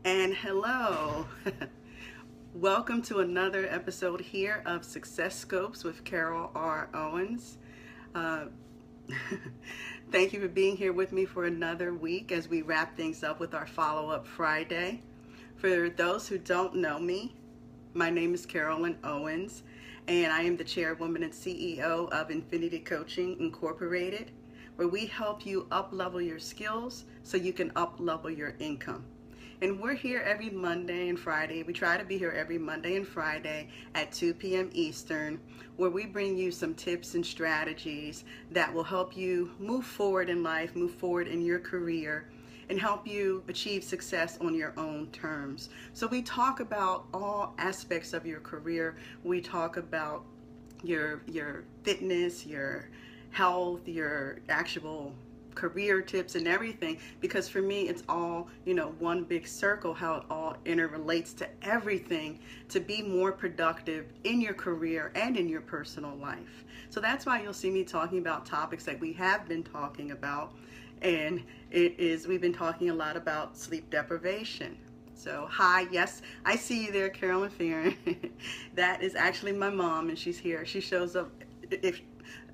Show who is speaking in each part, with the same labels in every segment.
Speaker 1: And hello. Welcome to another episode here of Success Scopes with Carol R. Owens. Uh, Thank you for being here with me for another week as we wrap things up with our follow-up Friday. For those who don't know me, my name is Carolyn Owens, and I am the chairwoman and CEO of Infinity Coaching Incorporated, where we help you up-level your skills so you can up-level your income. And we're here every Monday and Friday. We try to be here every Monday and Friday at 2 p.m. Eastern, where we bring you some tips and strategies that will help you move forward in life, move forward in your career, and help you achieve success on your own terms. So we talk about all aspects of your career. We talk about your fitness, your health, your actual career tips and everything, because for me it's all one big circle, how it all interrelates to everything to be more productive in your career and in your personal life. So that's why you'll see me talking about topics that we have been talking about, and we've been talking a lot about sleep deprivation. So hi, yes, I see you there, Carolyn Farron. That is actually my mom, and she's here. She shows up if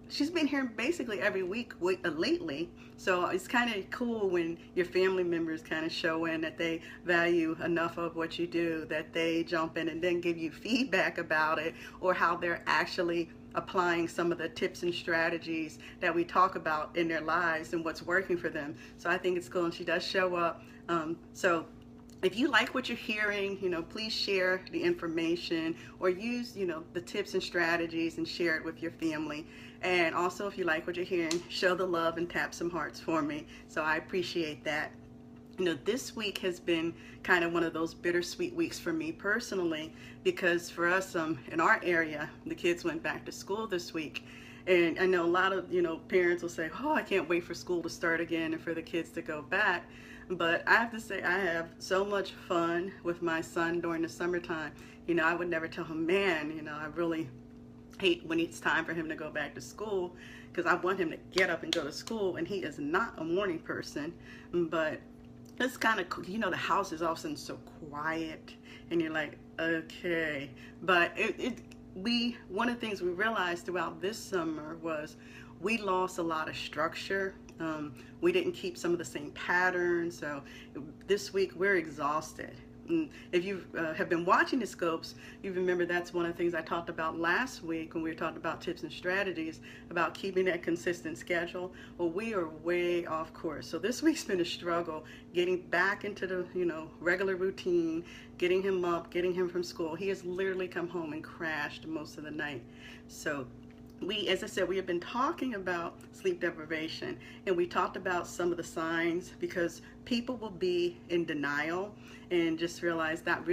Speaker 1: she's been here basically every week lately. So it's kind of cool when your family members kind of show in that they value enough of what you do that they jump in and then give you feedback about it, or how they're actually applying some of the tips and strategies that we talk about in their lives and what's working for them. So I think it's cool, and she does show up. So if you like what you're hearing, please share the information, or use, the tips and strategies and share it with your family. And also, if you like what you're hearing, show the love and tap some hearts for me. So I appreciate that. This week has been kind of one of those bittersweet weeks for me personally, because for us in our area, the kids went back to school this week. And I know a lot of, parents will say, oh, I can't wait for school to start again and for the kids to go back. But I have to say, I have so much fun with my son during the summertime. I would never tell him, man, I really hate when it's time for him to go back to school, because I want him to get up and go to school, and he is not a morning person. But it's kind of, the house is all of a sudden so quiet, and you're like, okay. But one of the things we realized throughout this summer was we lost a lot of structure. We didn't keep some of the same patterns. So this week we're exhausted. And if you have been watching the scopes, you remember that's one of the things I talked about last week when we were talking about tips and strategies about keeping that consistent schedule. Well, we are way off course. So this week's been a struggle getting back into the regular routine, getting him up, getting him from school. He has literally come home and crashed most of the night. So as I said, we have been talking about sleep deprivation, and we talked about some of the signs, because people will be in denial and just realize that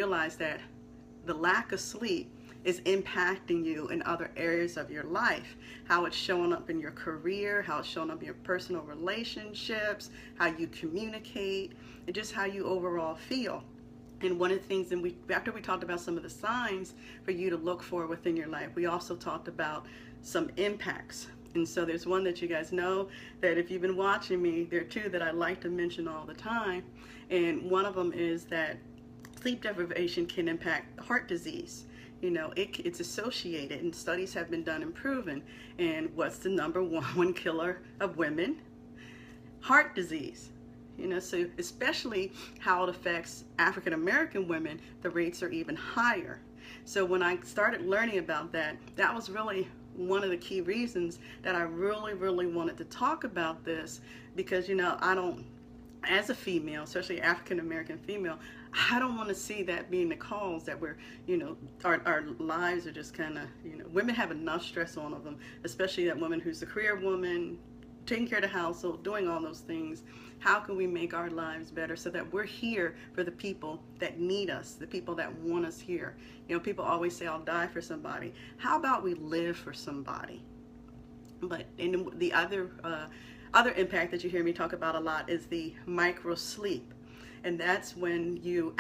Speaker 1: the lack of sleep is impacting you in other areas of your life, how it's showing up in your career, how it's showing up in your personal relationships, how you communicate, and just how you overall feel. And one of the things, after we talked about some of the signs for you to look for within your life, we also talked about some impacts. And so there's one that you guys know that if you've been watching me, there are two that I like to mention all the time. And one of them is that sleep deprivation can impact heart disease. It's associated, and studies have been done and proven. And what's the number one killer of women? Heart disease. So especially how it affects African American women, the rates are even higher. So when I started learning about that, that was really one of the key reasons that I really wanted to talk about this, because I don't, as a female, especially African American female, I don't want to see that being the cause that we're, our lives are just kind of, women have enough stress on them, especially that woman who's a career woman, taking care of the household, doing all those things. How can we make our lives better so that we're here for the people that need us, the people that want us here? People always say, I'll die for somebody. How about we live for somebody? But the other impact that you hear me talk about a lot is the micro sleep. And that's when your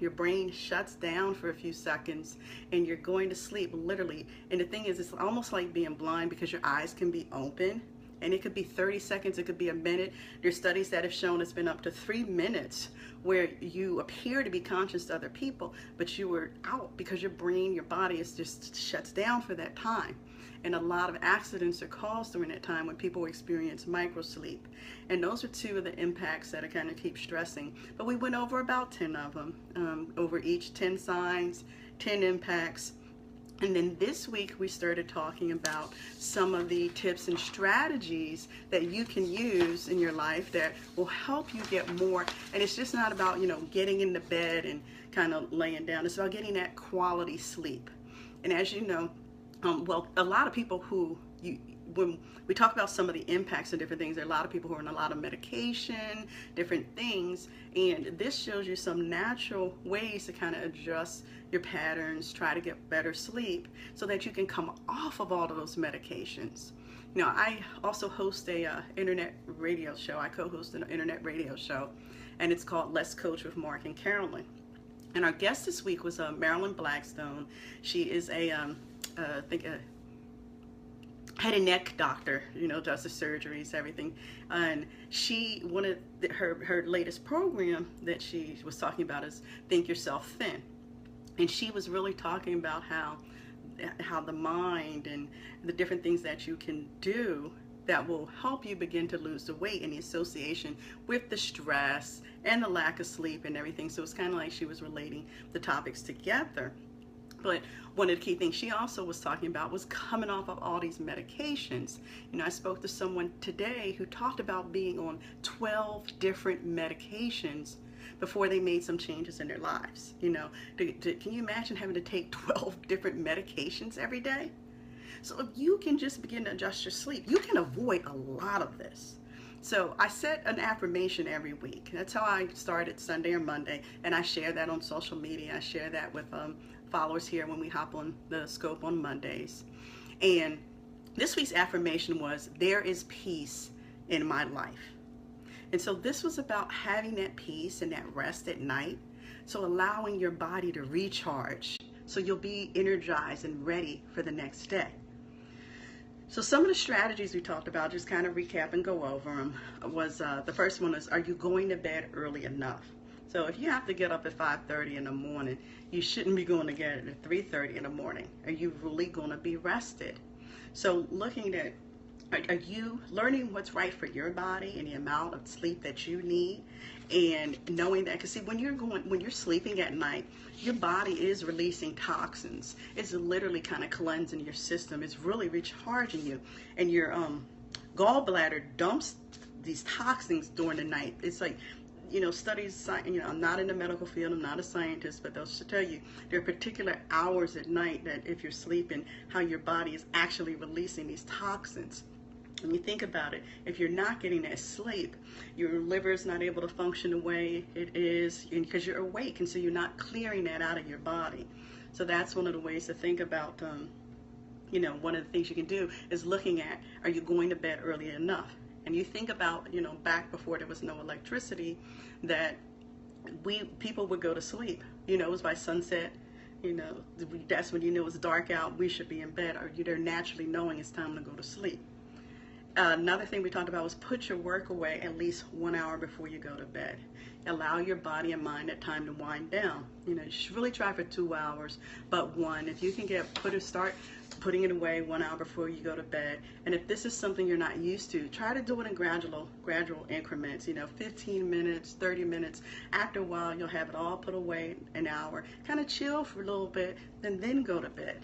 Speaker 1: brain shuts down for a few seconds and you're going to sleep literally. And the thing is, it's almost like being blind, because your eyes can be open And it could be 30 seconds, it could be a minute. There's studies that have shown it's been up to 3 minutes where you appear to be conscious to other people, but you were out because your brain, your body is just shuts down for that time. And a lot of accidents are caused during that time when people experience microsleep. And those are two of the impacts that I kind of keep stressing. But we went over about 10 of them, over each 10 signs, 10 impacts. And then this week we started talking about some of the tips and strategies that you can use in your life that will help you get more. And it's just not about, getting into bed and kind of laying down. It's about getting that quality sleep. And as you know, a lot of people when we talk about some of the impacts of different things, there are a lot of people who are on a lot of medication, different things, and this shows you some natural ways to kind of adjust your patterns, try to get better sleep so that you can come off of all of those medications. I also host a internet radio show. I co-host an internet radio show, and it's called Let's Coach with Mark and Carolyn. And our guest this week was Marilyn Blackstone. She is I think a head and neck doctor, does the surgeries, everything. And her latest program that she was talking about is Think Yourself Thin. And she was really talking about how the mind and the different things that you can do that will help you begin to lose the weight and the association with the stress and the lack of sleep and everything. So it's kind of like she was relating the topics together. But one of the key things she also was talking about was coming off of all these medications. I spoke to someone today who talked about being on 12 different medications before they made some changes in their lives. Can you imagine having to take 12 different medications every day? So if you can just begin to adjust your sleep, you can avoid a lot of this. So I set an affirmation every week. That's how I started Sunday or Monday, and I share that on social media. I share that with followers here when we hop on the scope on Mondays. And this week's affirmation was, there is peace in my life. And so this was about having that peace and that rest at night. So allowing your body to recharge so you'll be energized and ready for the next day. So some of the strategies we talked about, just kind of recap and go over them, was the first one is, are you going to bed early enough? So if you have to get up at 5:30 in the morning, you shouldn't be going to get at 3:30 in the morning. Are you really going to be rested? So looking at, are you learning what's right for your body and the amount of sleep that you need, and knowing that, because see, when you're sleeping at night, your body is releasing toxins. It's literally kind of cleansing your system. It's really recharging you, and your gallbladder dumps these toxins during the night. It's like, studies, I'm not in the medical field, I'm not a scientist, but they'll tell you there are particular hours at night that if you're sleeping, how your body is actually releasing these toxins. When you think about it, if you're not getting that sleep, your liver is not able to function the way it is, because you're awake, and so you're not clearing that out of your body. So that's one of the ways to think about, one of the things you can do is looking at, are you going to bed early enough? And you think about, back before there was no electricity, that people would go to sleep. It was by sunset. That's when you know it's dark out. We should be in bed, or they're naturally knowing it's time to go to sleep. Another thing we talked about was put your work away at least 1 hour before you go to bed. Allow your body and mind that time to wind down. You should really try for 2 hours, but one. If you can start putting it away 1 hour before you go to bed. And if this is something you're not used to, try to do it in gradual increments. 15 minutes, 30 minutes. After a while, you'll have it all put away, an hour. Kind of chill for a little bit, and then go to bed.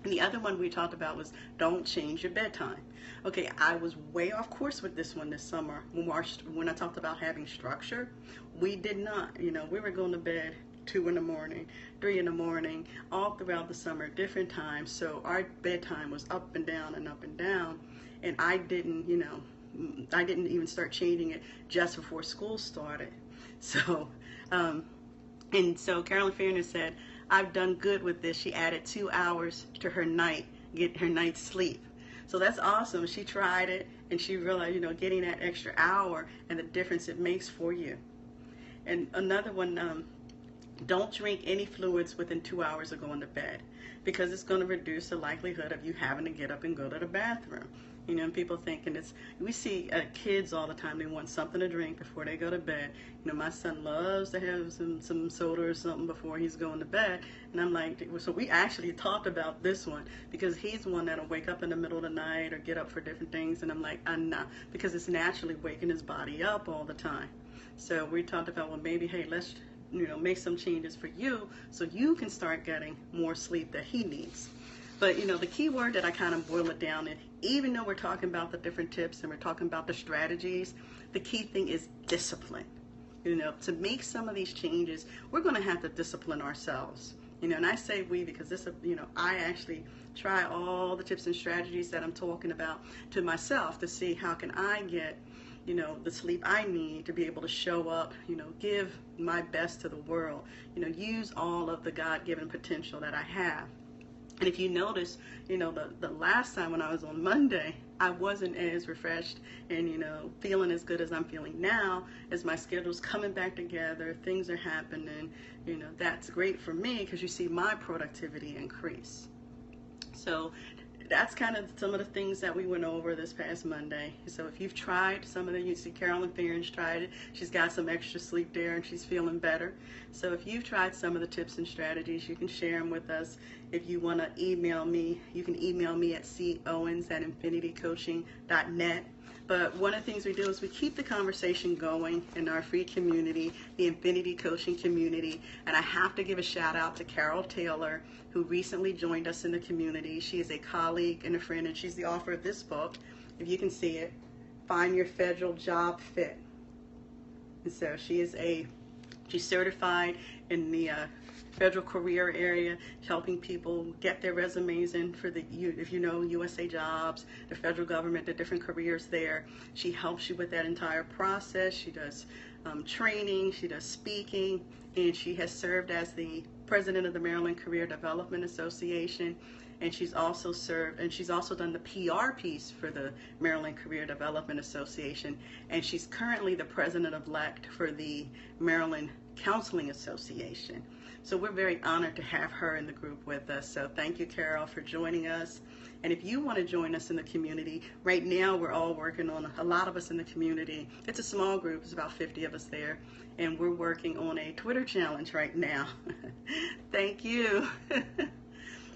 Speaker 1: And the other one we talked about was don't change your bedtime. Okay, I was way off course with this one this summer. When I talked about having structure, we did not. We were going to bed 2 in the morning, 3 in the morning, all throughout the summer, different times. So our bedtime was up and down and up and down. And I didn't even start changing it just before school started. So, so Carolyn Fairness said, I've done good with this. She added 2 hours to her get her night's sleep. So that's awesome. She tried it, and she realized, getting that extra hour and the difference it makes for you. And another one, don't drink any fluids within 2 hours of going to bed, because it's going to reduce the likelihood of you having to get up and go to the bathroom. You know, and people thinking we see kids all the time, they want something to drink before they go to bed. You know, my son loves to have some soda or something before he's going to bed. And I'm like, so we actually talked about this one because he's one that'll wake up in the middle of the night or get up for different things. And I'm like, I'm not, because it's naturally waking his body up all the time. So we talked about, well, maybe, hey, let's, you know, make some changes for you so you can start getting more sleep that he needs. But, you know, the key word that I kind of boil it down in, even though we're talking about the different tips and we're talking about the strategies, the key thing is discipline. You know, to make some of these changes, we're going to have to discipline ourselves. You know, and I say we because this, you know, I actually try all the tips and strategies that I'm talking about to myself to see how can I get, you know, the sleep I need to be able to show up, you know, give my best to the world, you know, use all of the God-given potential that I have. And if you notice, you know, the last time when I was on Monday, I wasn't as refreshed and, you know, feeling as good as I'm feeling now. As my schedule's coming back together, things are happening, you know, that's great for me because you see my productivity increase. So that's kind of some of the things that we went over this past Monday. So if you've tried some of them, you see Carolyn Fearns tried it. She's got some extra sleep there and she's feeling better. So if you've tried some of the tips and strategies, you can share them with us. If you want to email me, you can email me at cowens@infinitycoaching.net. But one of the things we do is we keep the conversation going in our free community, the Infinity Coaching community. And I have to give a shout out to Carol Taylor, who recently joined us in the community. She is a colleague and a friend, and she's the author of this book, if you can see it, Find Your Federal Job Fit. And so she's certified in the federal career area, helping people get their resumes in for if you know, USA Jobs, the federal government, the different careers there. She helps you with that entire process. She does training, she does speaking, and she has served as the president of the Maryland Career Development Association. And she's also done the PR piece for the Maryland Career Development Association. And she's currently the president-elect for the Maryland Counseling Association. So we're very honored to have her in the group with us. So thank you, Carol, for joining us. And if you want to join us in the community, right now we're all working on, a lot of us in the community, it's a small group, it's about 50 of us there, and we're working on a Twitter challenge right now. Thank you.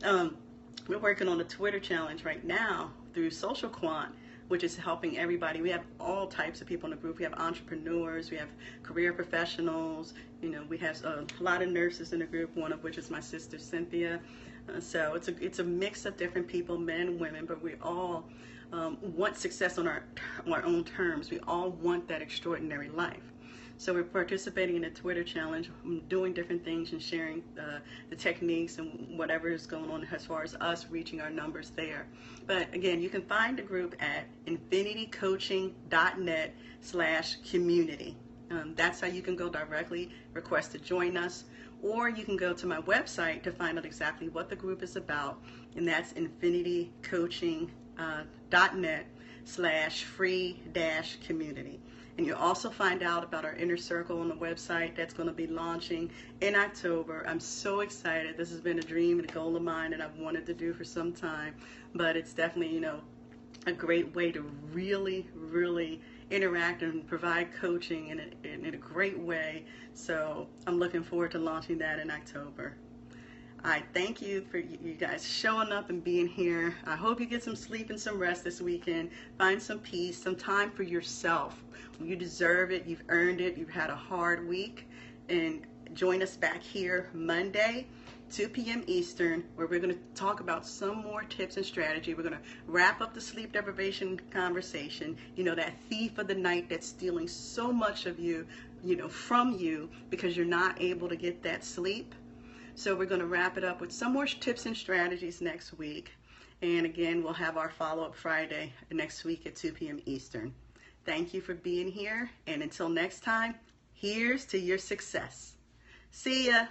Speaker 1: We're working on a Twitter challenge right now through Social Quant, which is helping everybody. We have all types of people in the group. We have entrepreneurs, we have career professionals, you know, we have a lot of nurses in the group, one of which is my sister Cynthia. So it's a mix of different people, men and women, but we all want success on our own terms. We all want that extraordinary life. So we're participating in a Twitter challenge, doing different things and sharing the techniques and whatever is going on as far as us reaching our numbers there. But again, you can find the group at infinitycoaching.net/community. That's how you can go directly, request to join us, or you can go to my website to find out exactly what the group is about, and that's infinitycoaching.net/free-community. And you'll also find out about our inner circle on the website that's going to be launching in October. I'm so excited. This has been a dream and a goal of mine that I've wanted to do for some time, but it's definitely, you know, a great way to really, really interact and provide coaching in a great way. So I'm looking forward to launching that in October. I thank you for you guys showing up and being here. I hope you get some sleep and some rest this weekend. Find some peace, some time for yourself. You deserve it. You've earned it. You've had a hard week. And join us back here Monday, 2 p.m. Eastern, where we're going to talk about some more tips and strategy. We're going to wrap up the sleep deprivation conversation. You know, that thief of the night that's stealing so much of you, you know, from you because you're not able to get that sleep. So we're going to wrap it up with some more tips and strategies next week. And again, we'll have our follow-up Friday next week at 2 p.m. Eastern. Thank you for being here. And until next time, here's to your success. See ya.